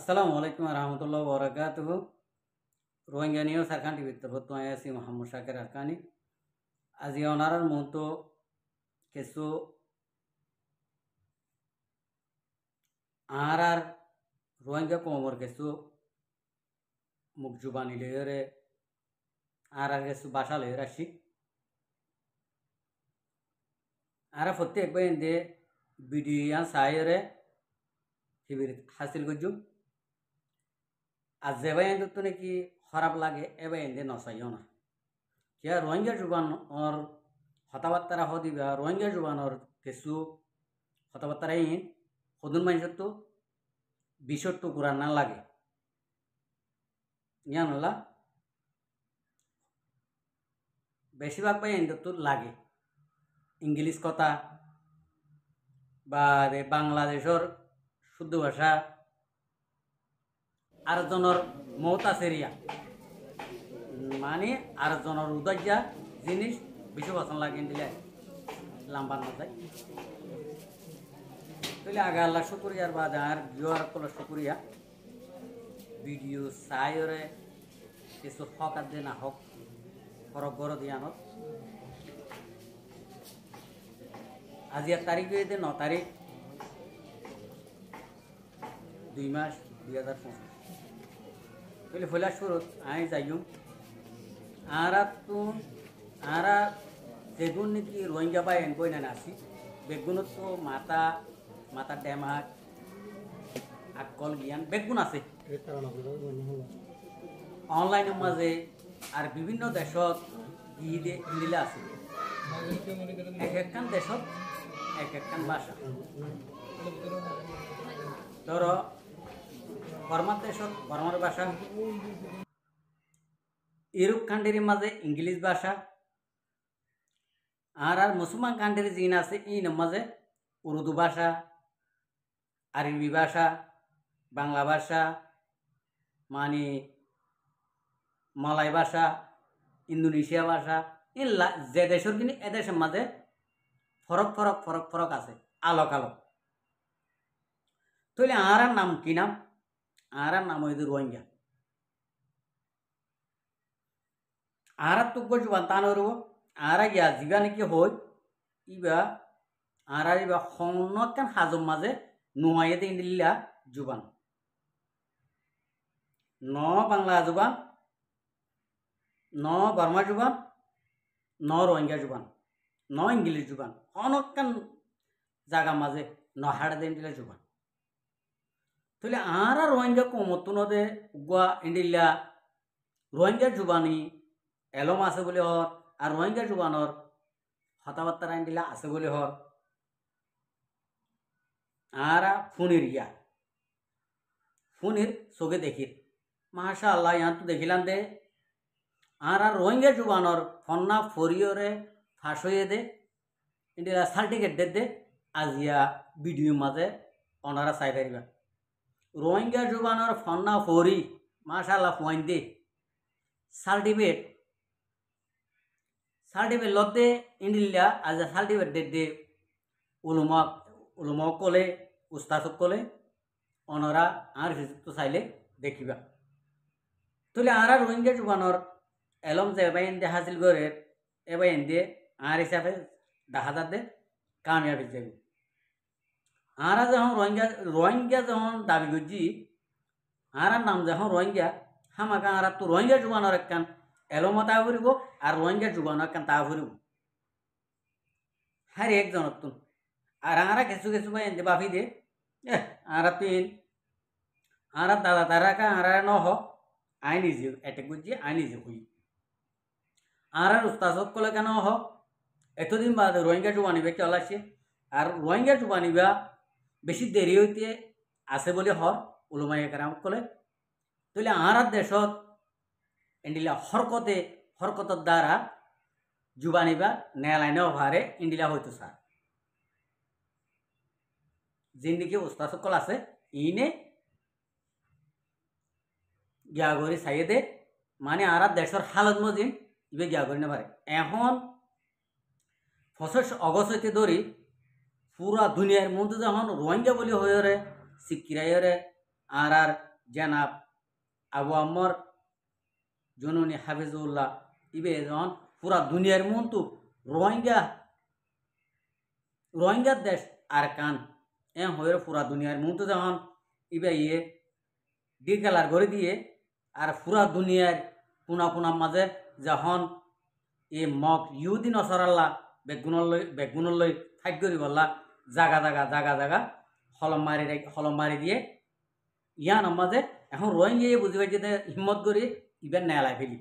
আসসালামু আলাইকুম রহমতুল্লাহ বরকাতুহ। রোহিঙ্গা নিয়েও সারখান টিভির তরফ আছি মোহাম্মদ শাকের আরকানি। আজি অনারার মতো কিছু আর রোহিঙ্গা কমর কিছু মুখ জুবানি লইরে আর কিছু বাসা লইরে আসি আর প্রত্যেকবার দে ভিডিও সাইরে শিবির হাসিল করছু। আর যেবাই তো নাকি খারাপ লাগে এবার এনে নচাইও না কিয়া রোহিঙ্গা জুবান ওর কথাবার্তা হদিবা রোহিঙ্গা জুবানোর কিছু কথাবার্তা ইন সদুন মানুষের তো বিশর টুকুরা না লাগে ইয়ানলা বেশিরভাগ পাই এনে তো লাগে ইংলিশ কথা বা বাংলাদেশের শুদ্ধ ভাষা আর জনের মৌতা সেরিয়া মানে আর জনের উদর্যা জিনিস বেশি পছন্দ লাগে দিলে লাম্বার না যায় তাহলে আগে আল্লাহ শুক্রিয়ার বাদ আর ভিউয়ার কল শুক্রিয়া ভিডিও চাইরে কিছু হক আর দিয়ে না হক ফরক গড় দিয়ে আনত আজি 1 তারিখ দিয়ে 9 তারিখ 2 মাস 2025 তাহলে ফলা শুরুত আমি যাইম আর যেগুন নাকি রোহিঙ্গা বা এনবই না আসি বেগুনত তো মাথা ডেমাক আকল জ্ঞান বেগুন আছে অনলাইনের মাঝে আর বিভিন্ন দেশত দিলে আছে এক একখান দেশত এক একখান ভাষা ধর বর্মার দেশত বর্মার ভাষা ইউরোপ কান্ট্রির মাঝে ইংলিশ ভাষা আর মুসলমান কান্ট্রি জিন আছে ইন মাঝে উর্দু ভাষা আরবি ভাষা বাংলা ভাষা মানে মালয় ভাষা ইন্দোনেশিয়া ভাষা ইন যে দেশের কিন্তু এদেশের মাঝে ফরক আছে আলোক তাহলে আর নাম কি নাম আর নাম হইতে রোহিঙ্গা আর তুক জুবান টান রব আর গিয়া জিবা নাকি হই ইবা আর ইবা হনকান হাজম মাঝে নোয়াইয়ে দিন দিল্লা জুবান ন বাংলা জুবান ন বর্মা জুবান ন রোহিঙ্গা জুবান ন ইংলিশ জুবান হনকান জায়গা মাঝে ন হাড়ে দিন দিলে জুবান তাহলে আর রোহিঙ্গা কমতো নদে গুয়া ইন্ডিল্লা রোহিঙ্গা জুবানি এলম আছে বলে হর আর রোহিঙ্গা জুবানর কথাবার্তা ইন্ডিল্লা আছে বলে হর আর ফুনির চোখে দেখির মাশা আল্লাহ ইহান তো দেখিলাম দে আর রোহিঙ্গা জুবানর ফন্না ফরিয়রে ফাঁস হয়ে দে ইন্ডিয়া সার্টিফিকেট দে আজিয়া ভিডিও মাঝে ওনারা চাই পারিবা রোহিঙ্গা জুবানর ফন্না ফরি মাশা আল্লাহ ফুয়াইন দে সার্টিফিকেট লদে ইন্ডিয়া আজ সার্টিফিকেট দে উলুমা কলে উস্তাদ কলে ওনারা আর ভিজিট চাইলে দেখিবা তাহলে আর রোহিঙ্গা জুবানর এলম যে এবার এনে হাসিল করে এবার এনে আর হিসাবে দেখা যাতে কামিয়াবি যাব আর যখন রোহিঙ্গা যখন দাবি করছি আর নাম যখন রোহিঙ্গা হামাকা আর তো রোহিঙ্গা জুবানর একখান এলম তা ফুরিব আর রোহিঙ্গা জুবানর একখান তা ফুরিব হ্যাঁ একজনের তুন আর কিছু ভাই এনে বাফি দে আর তিন আর দাদা তারা কা আর ন হ আই নিজে এটেক করছি আই নিজে হই আর উস্তাদ কলে কেন হ এতদিন বাদে রোহিঙ্গা জুবানিবা চল আসছে আর রোহিঙ্গা জুবানিবা বেশি দেরি হইতে আছে বলে হর উলুমাই কারাম কলে তাহলে আর দেশত ইন্ডিলা হরকতর দ্বারা জুবানিবা নেলাইনে অভারে ইন্ডিলা হইতো স্যার জিন্দিকে উস্তাদ সকল আছে ইনে গিয়া করে চাইয়ে দে মানে আর দেশের হালত মজিন ইবে গিয়া করে নেপারে এখন 25 অগস্ট হইতে ধরি পুরা দুনিয়ার মধ্যে যখন রোহিঙ্গা বলে হয়ে রে সিকিরাইরে আর জনাব আবু আম্মর জননী হাফিজুল্লাহ ইবে যখন পুরা দুনিয়ার মন তো রোহিঙ্গার দেশ আর কান হয়ে পুরা দুনিয়ার মন তো যখন ইবে ডিকালার করে দিয়ে আর পুরা দুনিয়ার কোনা কোনার মাঝে যখন মগ ইহুদি নসরাল্লা বেগুনলৈ ফাইট করি বললা জাগা জাগা হলম মারি দিয়ে ইয়ান মাঝে এখন রোহিঙ্গা বুঝি পাই যে হিম্মত করি ইবেন নেলাই ফেলি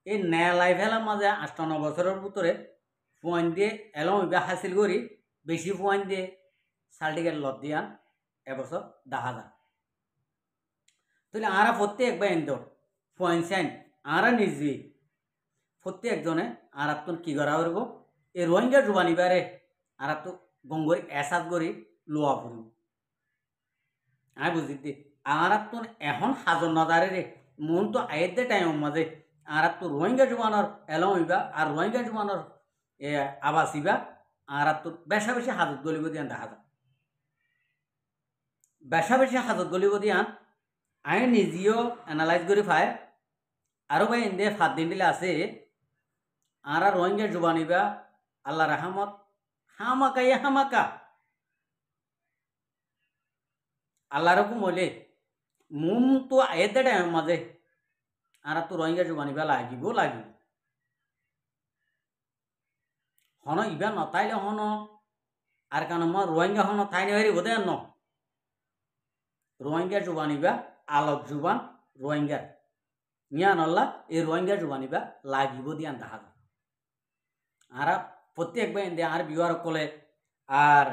এই নেলাই ফেলার মাঝে 58 বছরের ভিতরে পয়েন্ট দিয়ে এলম ইবে হাসিল করি বেশি পয়েন্ট দিয়ে সার্টিফিকেট লত দিয়ান এবছর দেখা যায় তাহলে আরা প্রত্যেক বা এন পয়েন্ট সাইন আরা নিজে প্রত্যেকজনে আর কি করা করব এই রোহিঙ্গা জুবানিবারে আর তো গঙ্গরি এসাদ করি লোয়া ফুরব আমি বুঝি দি আর তো এখন হাজর নজারে রে মন তো আয়ের দে টাইম মাঝে আর তো রোহিঙ্গা জুবানোর এলম হইবা আর রোহিঙ্গা জুবানোর আবাস ইবা আর তো বেশা বেশি হাজত গলিব দিয়ান দেখা যায় বেশা বেশি হাজত গলিব দিয়ান আমি নিজেও এনালাইজ করে পাই আরও ভাই এনে 7 দিন দিলে আছে আর রোহিঙ্গা জুবানিবা আল্লাহ রাহমত হামাকা আল্লাহ রকম হলে মুম তো আয়ের টাইম মাঝে আর তো রোহিঙ্গা জুবানিবা লাগিব হন ইবা নতাইলে হন আর কারণ মই রোহিঙ্গা হন তাই নেবারি বোধে ন রোহিঙ্গা জুবানিবা আলোক জুবান রোহিঙ্গার মিয়ান আল্লাহ এই রোহিঙ্গা জুবানিবা লাগিব দিয়ান দেখা যায় আর প্রত্যেক বাই এনে আর বিহার কলে আর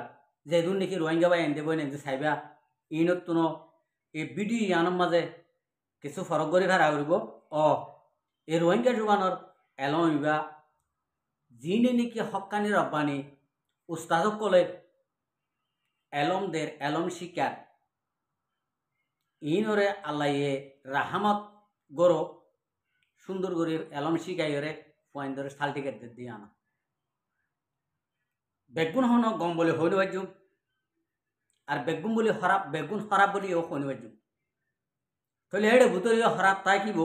যেদিন নাকি রোহিঙ্গা বাই এনে বই এনে চাইবা ইনত তুনো এই ভিডিও ইয়ানোর মাঝে কিছু ফরক করে ভাড়া করব এই রোহিঙ্গা জুবানোর এলম ইবা যিনি নাকি হকানি রব্বানি উস্তাদক কলে এলম শিকার ইনরে আল্লাহ রাহামত গরো সুন্দর করে এলম শিকাইরে পয়েন্ট ধরে সার্টিফিকেট দিয়ে আনা বেগুন হন গম বলে হইনি বাজুম আর বেগুন বলে বেগুন হরাপ বলে হইনি বাজুম তাহলে এড়ে ভুতরে হরাপ তাই কিব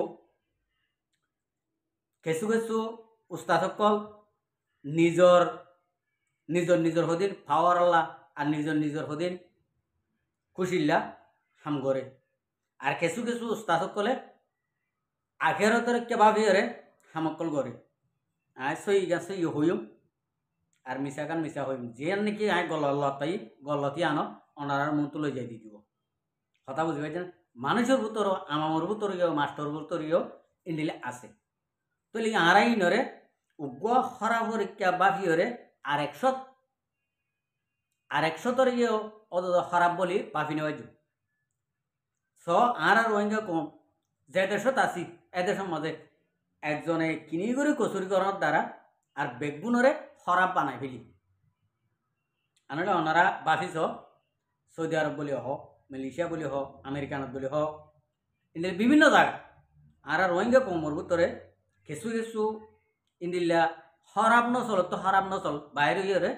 কিছু উস্তাদসকল নিজর হদিন পাওয়ার আল্লাহ আর নিজর হদিন খুশিল্লা হাম করে আর কিছু উস্তাদসকলে আখেরতের কেবাভিরে হামকল করে আয় সই হইম আর মিশা গান মিশা হইম যে নাকি আয় গলতি আনো অনার মনটো লৈ যাই দি দিব কথা বুঝি পাইছেন মানুষের ভিতর আমার ভিতরেও মাস্টর ভিতরেও ইন্ডিলে আছে তো লিখে আড়াই নরে উগ্র হরা পরীক্ষা বাফিওরে আর একশতর হরাপ বলি বাফি নেওয়া যুগ আর রোহিঙ্গা কম যে দেশত আছি এদেশের মাঝে একজনে কিনি করে কচুরিকরণের দ্বারা আর বেগুনরে হরাপ বানাই ফেলি আনলে ওনারা বাফিস সৌদি আরব বলি হোক মালয়েশিয়া বলি হোক আমেরিকানত বলি হোক ইন্ডিয়ার বিভিন্ন জায়গা আর রোহিঙ্গা কমর ভিতরে কিছু ইন্ডিয়া হরাপ নচল তো হরাপ নচল বাইরে ইয়ে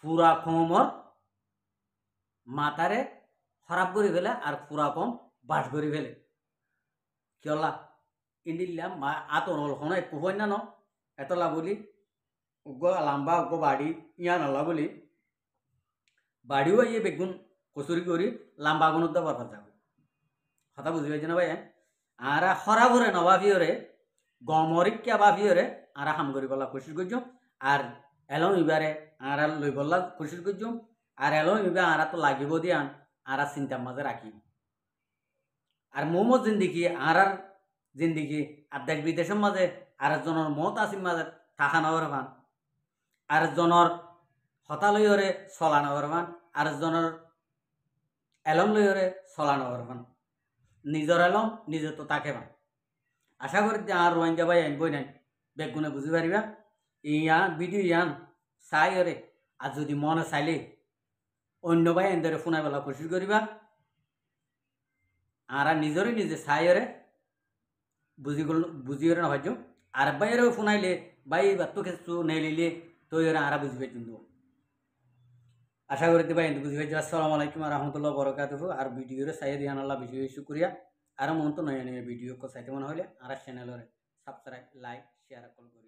পুরা কমর মাথারে হরাপ করে ফেলে আর পুরা কম বাস করে ফেলে কিয়লা ইন্ডিল্লা আতন হল হন একটু হয় না এতলা বলি উগ্র লাম্বা উগ্র বাড়ি ইয়া নলা বলি বাড়িও ইয়ে বেগুন কচুরি করি লাম্বা গুণ বারবার যাবে কথা বুঝি পাইছে না ভাই আর হরা ভরে নবাফিওরে গমরিকা বাফিওরে আর হাম করি বলা কোশিশ করছো আর এলম ইবারে আর লই বললা কোশিশ করছো আর এলম ইবা আর তো লাগিব দিয়ান আর চিন্তার মাঝে রাখি আর মোমো জিন্দিগি আর জিন্দিগি আর দেশ বিদেশের মাঝে আর জনের মত আসির মাঝে থাকা নগর ভান আর জনের হতা লইরে চলা নগর ভান আর জনের এলম লইরে চলা নগর ভান নিজের এলম নিজে তো তাকে ভান আশা করি যে আর রোহিঙ্গা ভাই আনবই নাই বেগুনে বুঝি পারিবা ইয়ান ভিডিও ইয়ান চাই রে আর যদি মনে চাইলে অন্য ভাই এনে ফোনাই বেলা কোশিশ করিবা আর নিজে চাইরে বুঝিয়ে না ভাজ্য আর বাইরেও ফোনাইলে বাই বা তো কিছু নেই লিলে তো আর বুঝবে কিন্তু আশা করি দিবা এন্ড বুঝি গেছো। আসসালামু আলাইকুম ওয়া রাহমাতুল্লাহি ওয়া বারাকাতুহু। আর ভিডিওরে সাইয়ে দিয়ান আল্লাহ বেশি বেশি শুকরিয়া। আর মন তো নয় ভিডিও কো সাইতে মনে হলে আর চ্যানেলরে সাবস্ক্রাইব লাইক শেয়ার করুন।